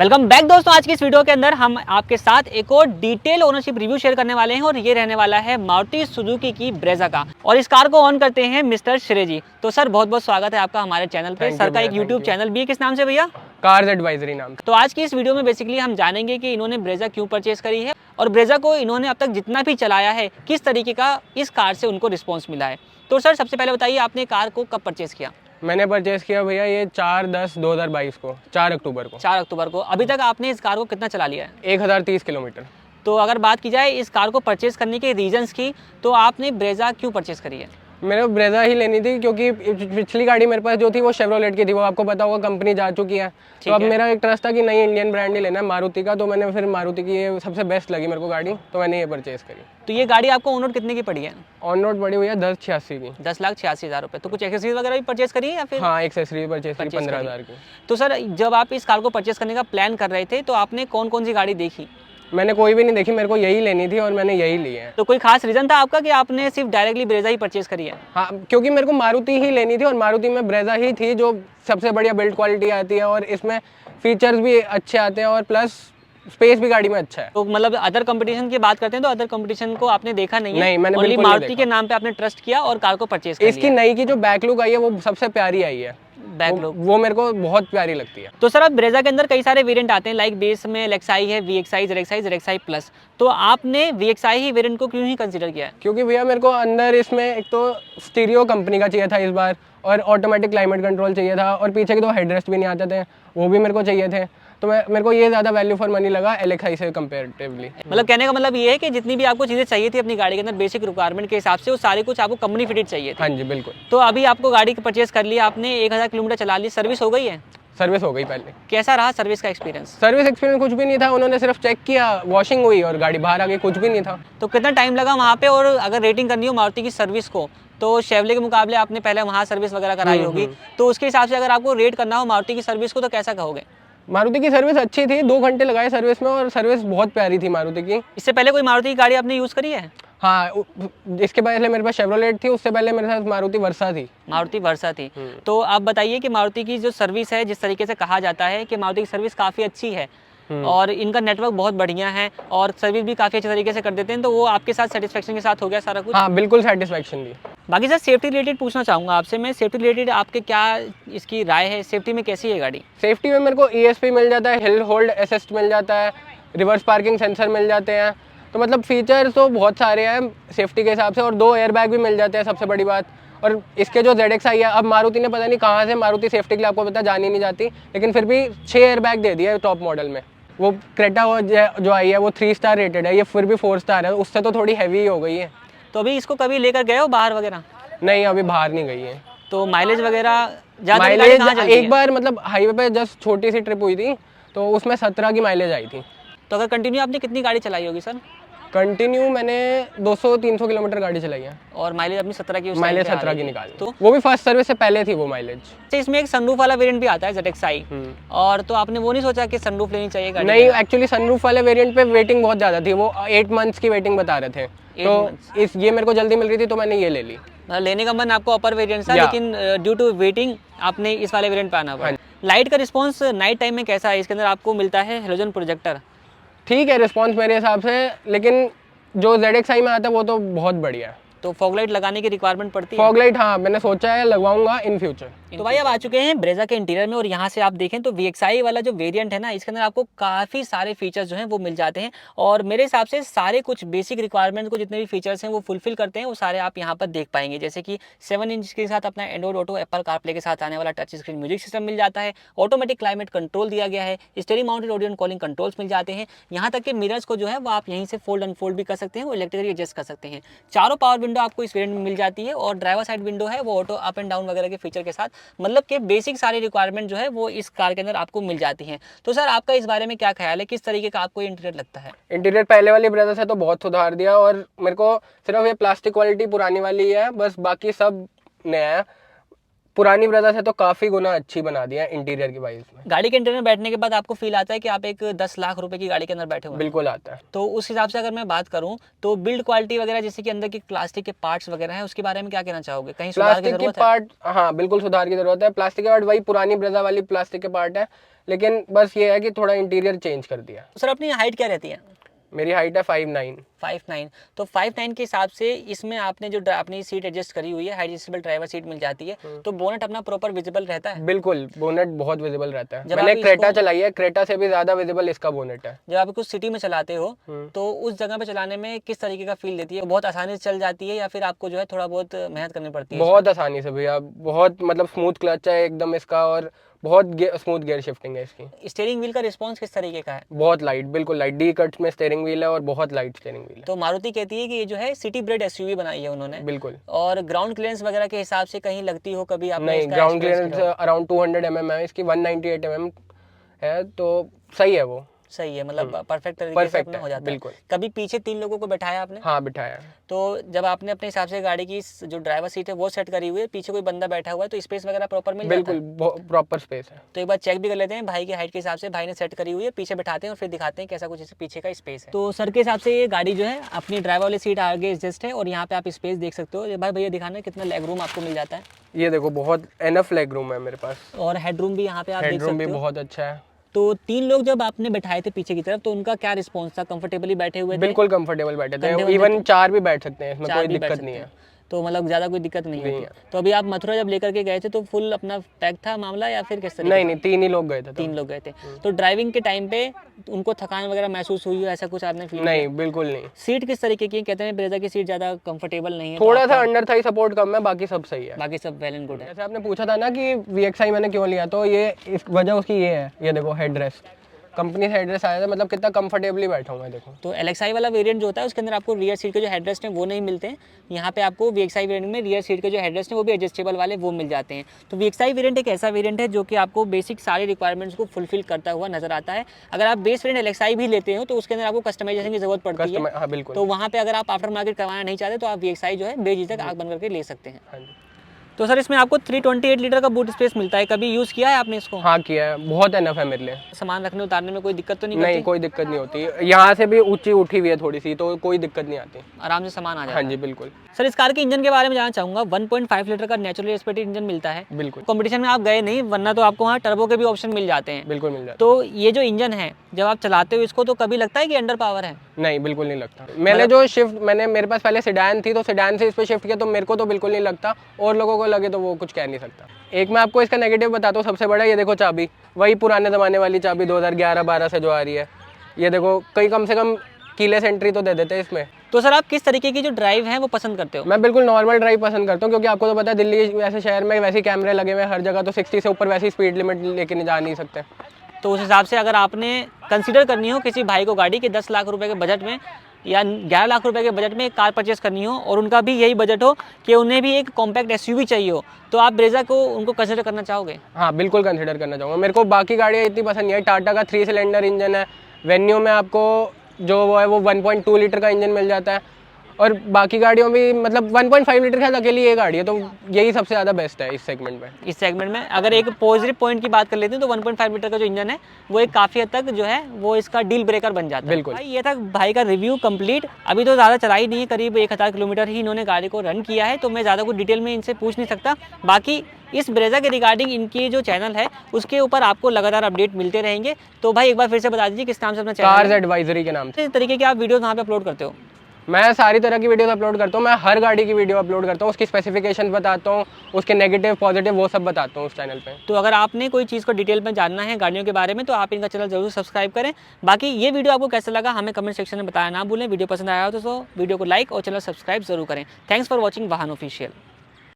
Welcome back दोस्तों। आज की इस वीडियो के अंदर हम आपके साथ एक और डिटेल ओनरशिप रिव्यू शेयर करने वाले हैं और ये रहने वाला है मारुति सुजुकी की ब्रेजा का। और इस कार को ऑन करते हैं मिस्टर श्रेय जी। तो सर बहुत बहुत स्वागत है आपका हमारे चैनल पे। सर का एक यूट्यूब चैनल भी है, किस नाम से भैया? कार्स एडवाइजरी नाम। तो आज की इस वीडियो में बेसिकली हम जानेंगे कि इन्होंने ब्रेजा क्यों परचेज करी है और ब्रेजा को इन्होंने अब तक जितना भी चलाया है किस तरीके का इस कार से उनको रिस्पॉन्स मिला है। तो सर सबसे पहले बताइए, आपने कार को कब परचेज किया? मैंने परचेज किया भैया ये 4/10/2022 को, 4 अक्टूबर को। 4 अक्टूबर को। अभी तक आपने इस कार को कितना चला लिया है? 1030 किलोमीटर। तो अगर बात की जाए इस कार को परचेज करने के रीजंस की, तो आपने ब्रेजा क्यों परचेज करी है? मेरे को ब्रेजा ही लेनी थी क्योंकि पिछली गाड़ी मेरे पास जो थी वो शेवरोलेट की थी, वो आपको पता होगा कंपनी जा चुकी है। तो अब मेरा एक ट्रस्ट था कि नई इंडियन ब्रांड ही लेना है मारुति का, तो मैंने फिर मारुति की ये सबसे बेस्ट लगी मेरे को गाड़ी, तो मैंने ये परचेज करी। तो ये गाड़ी आपको ऑन रोड कितने की पड़ी है? ऑन रोड पड़ी हुई है 1086 की। 10,86,000 रुपये। तो कुछ एक्सेसरीज वगैरह भी परचेज करी है या फिर? हाँ, एक्सेसरी परचेज करी 15,000 की। तो सर जब आप इस कार को परचेज करने का प्लान कर रहे थे तो आपने कौन कौन सी गाड़ी देखी? मैंने कोई भी नहीं देखी, मेरे को यही लेनी थी और मैंने यही ली है। तो कोई खास रीजन था आपका कि आपने सिर्फ डायरेक्टली ब्रेजा ही परचेज करी है? हाँ, क्योंकि मेरे को मारुति ही लेनी थी और मारुति में ब्रेजा ही थी जो सबसे बढ़िया बिल्ड क्वालिटी आती है और इसमें फीचर्स भी अच्छे आते हैं और प्लस स्पेस भी गाड़ी में अच्छा है। तो मतलब अदर कंपटीशन की बात करते हैं तो अदर कंपटीशन को आपने देखा नहीं है? नहीं, मैंने ओनली बिल्कुल नहीं मारुति के नाम पे आपने ट्रस्ट किया और कार को परचेज कर लिया। इसकी नई की जो बैक लुक आई है वो सबसे प्यारी आई है। बैक लुक वो मेरे को बहुत प्यारी लगती है। तो सर अब ब्रेजा के अंदर कई सारे वेरिएंट आते हैं, लाइक बेस में LXi है, VXi, ZXi, ZXi प्लस। तो आपने VXi ही वेरिएंट को क्यों ही कंसीडर किया है? क्योंकि भैया मेरे को अंदर इसमें एक तो स्टीरियो कंपनी का चाहिए था इस बार, और ऑटोमेटिक क्लाइमेट कंट्रोल चाहिए था, और पीछे के 2 हेडरेस्ट भी नहीं आते थे, वो भी मेरे को चाहिए थे। तो मेरे को ये ज़्यादा वैल्यू फॉर मनी लगा LXi से कंपेरेटिवली। मतलब कहने का मतलब ये है कि जितनी भी आपको चीज़ें चाहिए थी अपनी गाड़ी के अंदर बेसिक रिक्वायरमेंट के हिसाब से, वो सारे कुछ आपको कंपनी फिटेड चाहिए थी। हाँ जी बिल्कुल। तो अभी आपको गाड़ी की परचेज कर लिया आपने, 1000 किलोमीटर चला ली, सर्विस हो गई है? सर्विस हो गई पहले। कैसा रहा सर्विस का एक्सपीरियंस? सर्विस एक्सपीरियंस कुछ भी नहीं था, उन्होंने सिर्फ चेक किया, वॉशिंग हुई और गाड़ी बाहर आ गई, कुछ भी नहीं था। तो कितना टाइम लगा वहाँ पे? और अगर रेटिंग करनी हो मारुति की सर्विस को तो शेवले के मुकाबले आपने पहले वहाँ सर्विस वगैरह कराई होगी, तो उसके हिसाब से अगर आपको रेट करना हो मारुति की सर्विस को तो कैसा कहोगे? मारुति की सर्विस अच्छी थी, 2 घंटे लगाए सर्विस में और सर्विस बहुत प्यारी थी मारुति की। इससे पहले कोई मारुति की गाड़ी आपने यूज़ करी है? हाँ, इसके पहले मेरे पास शेवरोलेट थी, उससे पहले मेरे साथ मारुति वर्सा थी। मारुति वर्सा थी। तो आप बताइए कि मारुति की जो सर्विस है, जिस तरीके से कहा जाता है कि मारुति की सर्विस काफ़ी अच्छी है और इनका नेटवर्क बहुत बढ़िया है और सर्विस भी काफ़ी अच्छे तरीके से कर देते हैं, तो वो आपके साथ सेटिस्फेक्शन के साथ हो गया सारा कुछ? हाँ बिल्कुल सेटिस्फेक्शन थी। बाकी सर सेफ्टी रिलेटेड पूछना चाहूँगा आपसे मैं, सेफ्टी रिलेटेड आपके क्या इसकी राय है? सेफ्टी में कैसी है गाड़ी? सेफ्टी में मेरे को ESP मिल जाता है, हिल होल्ड असिस्ट मिल जाता है, रिवर्स पार्किंग सेंसर मिल जाते हैं, तो मतलब फीचर्स तो बहुत सारे हैं सेफ्टी के हिसाब से, और 2 एयरबैग भी मिल जाते हैं सबसे बड़ी बात। और इसके जो ZXi है, अब मारुति ने पता नहीं कहाँ से, मारुति सेफ्टी के लिए आपको पता जानी नहीं जाती, लेकिन फिर भी 6 एयरबैग दे दिया है टॉप मॉडल में। वो क्रेटा जो आई है वो 3 स्टार रेटेड है, ये फिर भी 4 स्टार है, उससे तो थोड़ी हैवी हो गई है। तो अभी इसको कभी लेकर गए हो बाहर वगैरह? नहीं, अभी बाहर नहीं गई है। तो माइलेज वगैरह ज़्यादा? माइलेज एक बार मतलब हाईवे पे जस्ट छोटी सी ट्रिप हुई थी तो उसमें 17 की माइलेज आई थी। तो अगर कंटिन्यू आपने कितनी गाड़ी चलाई होगी सर? कंटिन्यू मैंने 200-300 किलोमीटर गाड़ी चलाई है और माइलेज अपनी 17 की? माइलेज 17 की निकाली, तो वो भी फर्स्ट सर्विस से पहले थी वो माइलेज। इसमें एक सनरूफ वाला वेरिएंट भी आता है ZXi, और तो आपने वो नहीं सोचा कि सनरूफ लेनी चाहिए गाड़ी? नहीं, एक्चुअली सनरूफ वाले वेरिएंट पे वेटिंग बहुत ज़्यादा थी, वो 8 मंथ्स की वेटिंग बता रहे थे, तो ये मेरे को जल्दी मिल रही थी तो मैंने ये ले ली। लेने का मन आपको अपर वेरिएंट था, लेकिन ड्यू टू वेटिंग आपने इस वाले वेरिएंट पे आना पड़ा। लाइट का रिस्पॉन्स नाइट टाइम में कैसा है? इसके अंदर आपको मिलता है हेलोजन प्रोजेक्टर। ठीक है रिस्पॉन्स मेरे हिसाब से, लेकिन जो ZXi में आता है वो तो बहुत बढ़िया है। तो फॉग लाइट लगाने की रिक्वायरमेंट पड़ती है? फॉग लाइट हाँ मैंने सोचा है लगवाऊंगा इन फ्यूचर। तो भाई अब आ चुके हैं ब्रेजा के इंटीरियर में और यहाँ से आप देखें तो VXi वाला जो वेरिएंट है ना, इसके अंदर आपको काफ़ी सारे फीचर्स जो हैं वो मिल जाते हैं और मेरे हिसाब से सारे कुछ बेसिक रिक्वायरमेंट को जितने भी फीचर्स हैं वो फुलफिल करते हैं, वो सारे आप यहाँ पर देख पाएंगे। जैसे कि 7 इंच के साथ अपना एंड्रॉइड ऑटो, एप्पल कारप्ले के साथ आने वाला टच स्क्रीन म्यूजिक सिस्टम मिल जाता है, ऑटोमेटिक क्लाइमेट कंट्रोल दिया गया है, steering mounted audio and calling controls मिल जाते हैं, यहाँ तक कि मिरर्स को जो है वो आप यहीं से फोल्ड अनफोल्ड भी कर सकते हैं, वो इलेक्ट्रिकली एडजस्ट कर सकते हैं। चारों पावर विंडो आपको इस वेरिएंट में मिल जाती है और ड्राइवर साइड विंडो है वो ऑटो अप एंड डाउन वगैरह के फीचर के साथ, मतलब कि बेसिक सारी रिक्वायरमेंट जो है वो इस कार के अंदर आपको मिल जाती हैं। तो सर आपका इस बारे में क्या ख्याल है, किस तरीके का आपको इंटीरियर लगता है? इंटीरियर पहले वाली ब्रेजा से तो बहुत सुधार दिया और मेरे को सिर्फ ये प्लास्टिक क्वालिटी पुरानी वाली है बस, बाकी सब नया है। पुरानी ब्रेजा से तो काफ़ी गुना अच्छी बना दिया है इंटीरियर की वाइज में। गाड़ी के इंटीरियर में बैठने के बाद आपको फील आता है कि आप एक 10 लाख रुपए की गाड़ी के अंदर बैठे हुए हैं? बिल्कुल आता है। तो उस हिसाब से अगर मैं बात करूं तो बिल्ड क्वालिटी वगैरह जैसे कि अंदर के प्लास्टिक के पार्ट्स वगैरह हैं उसके बारे में क्या कहना चाहोगे? कहीं सुधार की जरूरत है? पार्ट हाँ बिल्कुल सुधार की जरूरत है। प्लास्टिक के पार्ट वही पुरानी ब्रेजा वाली प्लास्टिक के पार्ट है, लेकिन बस ये है कि थोड़ा इंटीरियर चेंज कर दिया। सर अपनी हाइट क्या रहती है? मेरी हाइट है 5'9". 5'9", तो 5'9" के हिसाब से इसमें आपने जो अपनी सीट एडजस्ट करी हुई है, हाइट एडजस्टेबल ड्राइवर सीट मिल जाती है, तो बोनट अपना प्रॉपर विजिबल रहता है? बिल्कुल, बोनेट बहुत विजिबल रहता है। जब मैंने आप क्रेटा इसको- चलाई है, क्रेटा से भी ज्यादा विजिबल इसका बोनेट है। जब आप कुछ सिटी में चलाते हो तो उस जगह पे चलाने में किस तरीके का फील देती है? बहुत आसानी से चल जाती है या फिर आपको जो है थोड़ा बहुत मेहनत करनी पड़ती है? बहुत आसानी से भैया, बहुत मतलब स्मूथ क्लच है एकदम इसका, और बहुत स्मूथ गियर शिफ्टिंग है इसकी। स्टीयरिंग व्हील का रिस्पॉन्स किस तरीके का है? बहुत लाइट, बिल्कुल लाइट, डी कट्स में स्टीयरिंग व्हील है और बहुत लाइट स्टीयरिंग व्हील है। तो मारुति कहती है कि ये जो है सिटी ब्रेड एसयूवी बनाई है उन्होंने, बिल्कुल। और ग्राउंड क्लियरेंस वगैरह के हिसाब से कहीं लगती हो कभी आपने नहीं, इसका ग्राउंड experience क्लियरेंस किया हो? अराउंड 200 mm है इसकी, 198 mm है, तो सही है वो। सही है, मतलब परफेक्ट तरीके से परफेक्ट अपना है, हो जाता बिल्कुल। है। कभी पीछे 3 लोगों को बैठाया आपने? हाँ, बिठाया है। तो जब आपने अपने हिसाब से गाड़ी की जो ड्राइवर सीट है वो सेट करी हुई है, पीछे कोई बंदा बैठा हुआ है, तो स्पेस वगैरह प्रॉपर मिल जाता है? बिल्कुल प्रॉपर स्पेस है। तो एक बार चेक भी कर लेते हैं भाई की हाइट के हिसाब से, भाई ने सेट करी हुई है, पीछे बैठाते हैं और फिर दिखाते हैं कैसा कुछ इस पीछे का स्पेस है। तो सर के हिसाब से ये गाड़ी जो है अपनी ड्राइवर वाली सीट आगे एडजस्ट है, और यहाँ पे आप स्पेस देख सकते हो। ये भाई भैया दिखाना कितना लेग रूम आपको मिल जाता है, ये देखो बहुत एनफ लेग रूम है मेरे पास। और हेड रूम भी यहाँ पे आप देख हेडरूम भी सकते हो। बहुत अच्छा है। तो 3 लोग जब आपने बैठाए थे पीछे की तरफ, तो उनका क्या रिस्पॉन्स था? कंफर्टेबली बैठे हुए थे? बिल्कुल कंफर्टेबल बैठे थे, कंफर्टेबल इवन 4 भी बैठ सकते हैं इसमें, 4 कोई भी बैठ दिक्कत सकते नहीं हैं। है। तो मतलब ज़्यादा कोई दिक्कत नहीं नहीं होती है। तो अभी आप मथुरा जब लेकर के गए थे तो फुल अपना पैक था मामला, या फिर किस तरीके नहीं से? नहीं, 3 ही लोग गए थे 3 लोग गए थे। तो ड्राइविंग के टाइम पे उनको थकान वगैरह महसूस हुई हो, ऐसा कुछ आपने फील? नहीं, बिल्कुल नहीं। सीट किस तरीके की है? कहते हैं ब्रेजा की सीट ज़्यादा कंफर्टेबल नहीं है, तो थोड़ा सा आपका- अंडर थाई सपोर्ट कम है, बाकी सब सही है। बाकी सब वेल एंड गुड है। जैसे आपने पूछा था ना कि VXI मैंने क्यों लिया, तो ये इस वजह उसकी ये है, ये देखो हेड रेस्ट, कंपनी से हेड रेस्ट आया था, मतलब कितना कंफर्टेबली बैठा हूँ मैं, देखो। तो LXI वाला वेरिएंट जो होता है उसके अंदर आपको रियर सीट के जो हेडरेस्ट हैं वो नहीं मिलते हैं। यहाँ पे आपको VXI वेरिएंट में रियर सीट के जो हेडरेस्ट हैं वो भी एडजस्टेबल वाले वो मिल जाते हैं। तो VXI वेरिएंट एक ऐसा वेरिएंट है जो कि आपको बेसिक सारी रिक्वायरमेंट्स को फुलफिल करता हुआ नजर आता है। अगर आप बेस वेरिएंट LXI भी लेते हो तो उसके अंदर आपको कस्टमाइजेशन की जरूरत पड़ती है। हाँ बिल्कुल। तो वहाँ पे अगर आप आफ्टर मार्केट करवाना नहीं चाहते तो आप VXI जो है बेझिझक आग बन करके ले सकते हैं। हाँ जी। तो सर इसमें आपको 328 लीटर का बूट स्पेस मिलता है, कभी यूज़ किया है आपने इसको? हाँ किया है, बहुत एनफ है मेरे लिए। सामान रखने उतारने में कोई दिक्कत तो नहीं नहीं, करती? कोई दिक्कत नहीं होती, यहाँ से भी ऊंची उठी हुई है थोड़ी सी, तो कोई दिक्कत नहीं आती। आराम से सामान आ जाता हाँ है। जी बिल्कुल। सर इस कार के इंजन के बारे में जानना चाहूँगा। 1.5 लीटर का नेचुरली एस्पिरेटेड इंजन मिलता है। बिल्कुल कंपटीशन में आप गए नहीं, वरना तो आपको वहाँ टर्बो के भी ऑप्शन मिल जाते हैं। बिल्कुल मिल जाता तो ये जो इंजन है जब आप चलाते हो इसको तो कभी लगता है कि अंडर पावर है? है। नहीं, बिल्कुल नहीं लगता। मैंने जो शिफ्ट, मेरे पास पहले सेडान थी, तो सेडान से इस पे शिफ्ट किया, तो मेरे को तो बिल्कुल नहीं लगता, और लोगों को लगे तो वो कुछ कह नहीं सकता। एक मैं आपको इसका नेगेटिव बताता हूँ, सबसे बड़ा ये देखो चाबी, वही पुराने ज़माने वाली चाबी 2011-12 से जो आ रही है, ये देखो, कई कम से कम कीलेस एंट्री तो दे देते हैं इसमें। तो सर आप किस तरीके की जो ड्राइव है वो पसंद करते हो? मैं बिल्कुल नॉर्मल ड्राइव पसंद करता हूँ, क्योंकि आपको तो पता है दिल्ली वैसे शहर में वैसे कैमरे लगे हुए हैं हर जगह, तो 60 से ऊपर वैसी स्पीड लिमिट लेके नहीं जा नहीं सकते। तो उस हिसाब से अगर आपने कंसिडर करनी हो किसी भाई को गाड़ी के 10 लाख रुपए के बजट में या 11 लाख रुपए के बजट में एक कार परचेस करनी हो, और उनका भी यही बजट हो कि उन्हें भी एक कॉम्पैक्ट एसयूवी चाहिए हो, तो आप ब्रेजा को उनको कंसिडर करना चाहोगे? हाँ बिल्कुल कंसिडर करना चाहूँगा। मेरे को बाकी गाड़ियाँ इतनी पसंद नहीं है। टाटा का 3 सिलेंडर इंजन है, वेन्यू में आपको जो वो है वो 1.2 लीटर का इंजन मिल जाता है, और बाकी गाड़ियों में मतलब 1.5 लीटर का अकेली ये गाड़ी है, तो यही सबसे ज़्यादा बेस्ट है इस सेगमेंट में। इस सेगमेंट में अगर एक पॉजिटिव पॉइंट की बात कर लेते हैं तो 1.5 लीटर का जो इंजन है वो एक काफ़ी हद तक जो है वो इसका डील ब्रेकर बन जाता है। बिल्कुल। भाई ये था भाई का रिव्यू कंप्लीट। अभी तो ज़्यादा चलाई नहीं है, करीब 1000 किलोमीटर ही इन्होंने गाड़ी को रन किया है, तो मैं ज़्यादा कुछ डिटेल में इनसे पूछ नहीं सकता। बाकी इस ब्रेजा के रिगार्डिंग इनकी जो चैनल है उसके ऊपर आपको लगातार अपडेट मिलते रहेंगे। तो भाई एक बार फिर से बता दीजिए किस नाम से अपना चैनल कार्स है? एडवाइजरी के नाम से। इस तरीके के आप वीडियोस कहाँ पे अपलोड करते हो? मैं सारी तरह की वीडियोस अपलोड करता हूँ, मैं हर गाड़ी की वीडियो अपलोड करता हूँ, उसकी स्पेसिफिकेशन बताता हूँ, उसके नेगेटिव पॉजिटिव वो सब बताता हूँ उस चैनल पे। तो अगर आपने कोई चीज़ को डिटेल में जानना है गाड़ियों के बारे में तो आप इनका चैनल जरूर सब्सक्राइब करें। बाकी ये वीडियो आपको कैसा लगा हमें कमेंट सेक्शन में बताया ना भूलें। वीडियो पसंद आया हो तो वीडियो को लाइक और चैनल सब्सक्राइब जरूर करें। थैंक्स फॉर वॉचिंग वाहन ऑफिशियल।